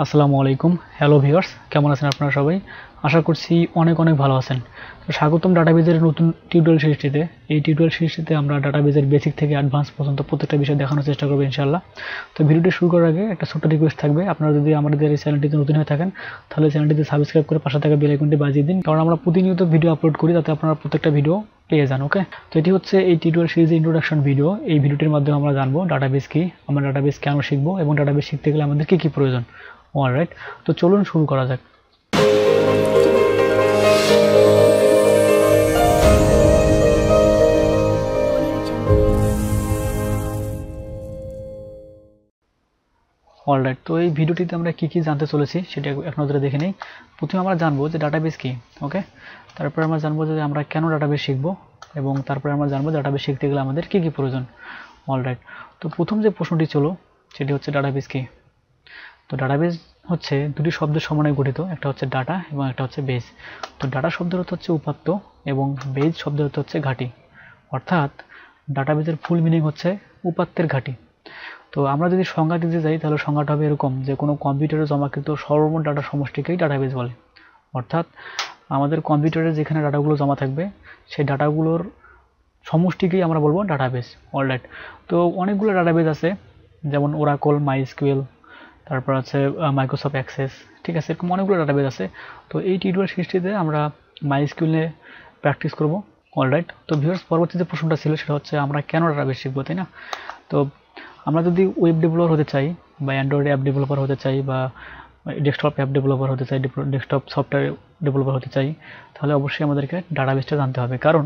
আসসালামু আলাইকুম। Hello viewers, কেমন আছেন আপনারা সবাই? আশা করছি অনেক ভালো আছেন। তো স্বাগতম ডাটাবেজের নতুন টিউটোরিয়াল সিরিজটিতে। এই টিউটোরিয়াল সিরিজটিতে আমরা ডাটাবেজের বেসিক থেকে অ্যাডভান্স পর্যন্ত প্রত্যেকটা বিষয় দেখানোর চেষ্টা করব ইনশাআল্লাহ। তো ভিডিওটি শুরু করার আগে একটা ছোট্ট রিকোয়েস্ট থাকবে, আপনারা যদি আমাদের এই চ্যানেলটিতে নতুন হয়ে থাকেন তাহলে চ্যানেলটিতে সাবস্ক্রাইব করে পাশে থাকা বেল আইকনটি বাজিয়ে দিন, কারণ আমরা প্রতিনিয়ত ভিডিও আপলোড করি, যাতে আপনারা প্রত্যেকটা ভিডিও পেয়ে যান। ওকে, তো এটি হচ্ছে এই টিউটোরিয়াল সিরিজের ইন্ট্রোডাকশন ভিডিও। এই ভিডিওটির মাধ্যমে আমরা জানবো ডাটাবেজ কি, আমরা ডাটাবেজ কেন শিখবো এবং ডাটাবেজ শিখতে গেলে আমাদের কি প্রয়োজন। অলরাইট, তো চলুন শুরু করা যাক। অলরাইট, তো এই ভিডিওটিতে আমরা কি জানতে চলেছি সেটা এক নজরে দেখে নেই। প্রথমে আমরা জানবো যে ডাটাবেজ কি। ওকে, তারপরে আমরা জানবো যে আমরা কেন ডাটাবেজ শিখবো, এবং তারপরে আমরা জানবো ডাটাবেজ শিখতে গেলে আমাদের কি প্রয়োজন। অলরাইট, তো প্রথম যে প্রশ্নটি ছিল সেটি হচ্ছে ডাটাবেজ কি। তো ডাটাবেজ হচ্ছে দুটি শব্দের সমন্বয়ে গঠিত, একটা হচ্ছে ডাটা এবং একটা হচ্ছে বেজ। তো ডাটা শব্দের অর্থ হচ্ছে উপাত্ত এবং বেজ শব্দের অর্থ হচ্ছে ঘাঁটি, অর্থাৎ ডাটাবেজের ফুল মিনিং হচ্ছে উপাত্তের ঘাঁটি। তো আমরা যদি সংজ্ঞা দিতে যাই তাহলে সংজ্ঞাটা হবে এরকম, যে কোনো কম্পিউটারে জমাকৃত সর্বমোট ডাটা সমষ্টিকেই ডাটাবেজ বলে। অর্থাৎ আমাদের কম্পিউটারে যেখানে ডাটাগুলো জমা থাকবে সেই ডাটাগুলোর সমষ্টিকেই আমরা বলবো ডাটাবেজ। অলরাইট, তো অনেকগুলো ডাটাবেজ আছে, যেমন ওরাকল, মাইএসকিউএল, তারপর আছে মাইক্রোসফট অ্যাক্সেস, ঠিক আছে, এরকম অনেকগুলো ডাটাবেজ আছে। তো এই টিউটোরিয়াল সিরিজটিতে আমরা মাইএসকিউএল নিয়ে প্র্যাকটিস করব। অলরাইট, তো ভিউয়ার্স, পরবর্তী যে প্রশ্নটা ছিল সেটা হচ্ছে আমরা কেন ডাটাবেজ শিখবো, তাই না? তো আমরা যদি ওয়েব ডেভেলপার হতে চাই, বা অ্যান্ড্রয়েড অ্যাপ ডেভেলপার হতে চাই, বা ডেস্কটপ অ্যাপ ডেভেলপার হতে চাই, ডেস্কটপ সফটওয়্যার ডেভেলপার হতে চাই, তাহলে অবশ্যই আমাদেরকে ডাটাবেসটা জানতে হবে। কারণ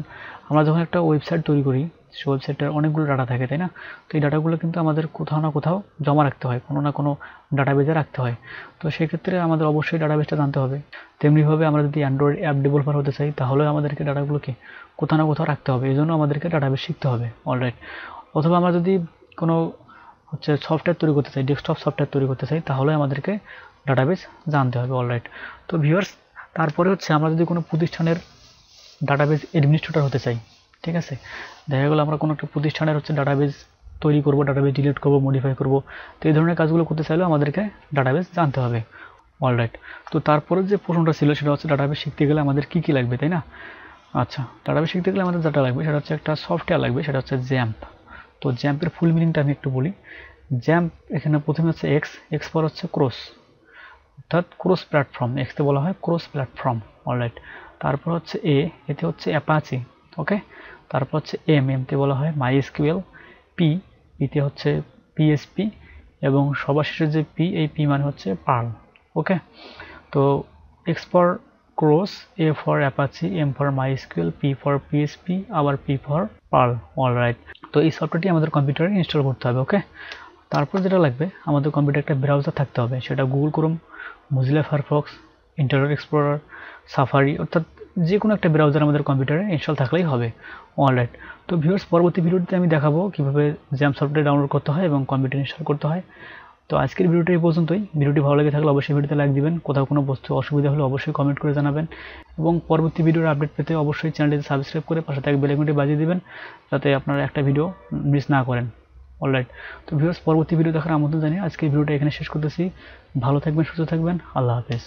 আমরা যখন একটা ওয়েবসাইট তৈরি করি, সেই ওয়েবসাইটের অনেকগুলো ডাটা থাকে, তাই না? তো এই ডাটাগুলো কিন্তু আমাদের কোথাও না কোথাও জমা রাখতে হয়, কোনো না কোনো ডাটাবেজে রাখতে হয়। তো সেক্ষেত্রে আমাদের অবশ্যই ডাটাবেসটা জানতে হবে। তেমনিভাবে আমরা যদি অ্যান্ড্রয়েড অ্যাপ ডেভেলপার হতে চাই, তাহলে আমাদেরকে ডাটাগুলোকে কোথাও না কোথাও রাখতে হবে, এই জন্য আমাদেরকে ডাটাবেস শিখতে হবে। অলরাইট, অথবা আমরা যদি কোনো সফটওয়্যার তৈরি করতে চাই, ডেস্কটপ সফটওয়্যার তৈরি করতে চাই, তাহলে আমাদেরকে ডাটাবেস জানতে হবে। অলরাইট, তো ভিউয়ার্স, তারপরে আমরা যদি কোনো প্রতিষ্ঠানের ডাটাবেজ অ্যাডমিনিস্ট্রেটর হতে চাই, ঠিক আছে, দেখা গেলো আমরা কোনো একটা প্রতিষ্ঠানের ডাটাবেজ তৈরি করব, ডাটাবেজ ডিলিট করব, মডিফাই করব, তো এই ধরনের কাজগুলো করতে চাইলেও আমাদেরকে ডাটাবেজ জানতে হবে। অলরাইট, তো তারপরে যে প্রশ্নটা ছিল সেটা হচ্ছে ডাটাবেজ শিখতে গেলে আমাদের কি লাগবে, তাই না? আচ্ছা, ডাটাবেজ শিখতে গেলে আমাদের যেটা লাগবে সেটা হচ্ছে একটা সফটওয়্যার লাগবে, সেটা হচ্ছে জ্যাম্প। তো জ্যাম্পের ফুল মিনিংটা আমি একটু বলি। জ্যাম্প এখানে প্রথমে হচ্ছে এক্স পর হচ্ছে ক্রস, অর্থাৎ ক্রস প্ল্যাটফর্ম, এক্সতে বলা হয় ক্রস প্ল্যাটফর্ম। অলরাইট, তারপর হচ্ছে এতে হচ্ছে অ্যাপাচি। ওকে, তারপর হচ্ছে এমতে বলা হয় মাইএসকিউএল, পিতে হচ্ছে পিএসপি, এবং সবার শেষে যে এই পি মানে হচ্ছে পার্ল। ওকে, তো X for cross, A for Apache, M for MySQL, P for PHP, আবার পি ফর পার্ল। অলরাইট, তো এই সফটওয়্যারটি আমাদের কম্পিউটারে ইনস্টল করতে হবে। ওকে, তারপর যেটা লাগবে, আমাদের কম্পিউটারে একটা ব্রাউজার থাকতে হবে, সেটা Google Chrome, Mozilla Firefox, internet explorer, safari, অর্থাৎ যে কোনো একটা ব্রাউজার আমাদের কম্পিউটারে ইনস্টল থাকলেই হবে। অলরাইট, তো ভিউয়ার্স, পরবর্তী ভিডিওতে আমি দেখাবো কীভাবে জ্যাম্প সফটওয়্যার ডাউনলোড করতে হয় এবং কম্পিউটার ইনস্টল করতে হয়। তো আজকের ভিডিওটি এই পর্যন্তই। ভিডিওটি ভালো লেগে থাকলে অবশ্যই ভিডিওতে লাইক দিবেন, কোথাও কোনো বস্তু অসুবিধা হলে অবশ্যই কমেন্ট করে জানাবেন, এবং পরবর্তী ভিডিওর আপডেট পেতে অবশ্যই চ্যানেলটিতে সাবস্ক্রাইব করে পাশে থাকা বেল আইকনটি বাজিয়ে দিবেন, যাতে আপনারা একটা ভিডিও মিস না করেন। অলরাইট, তো ভিউয়ার্স, পরবর্তী ভিডিও দেখার আমন্ত্রণ জানিয়ে আজকের ভিডিওটা এখানে শেষ করতেছি। ভালো থাকবেন, সুস্থ থাকবেন, আল্লাহ হাফেজ।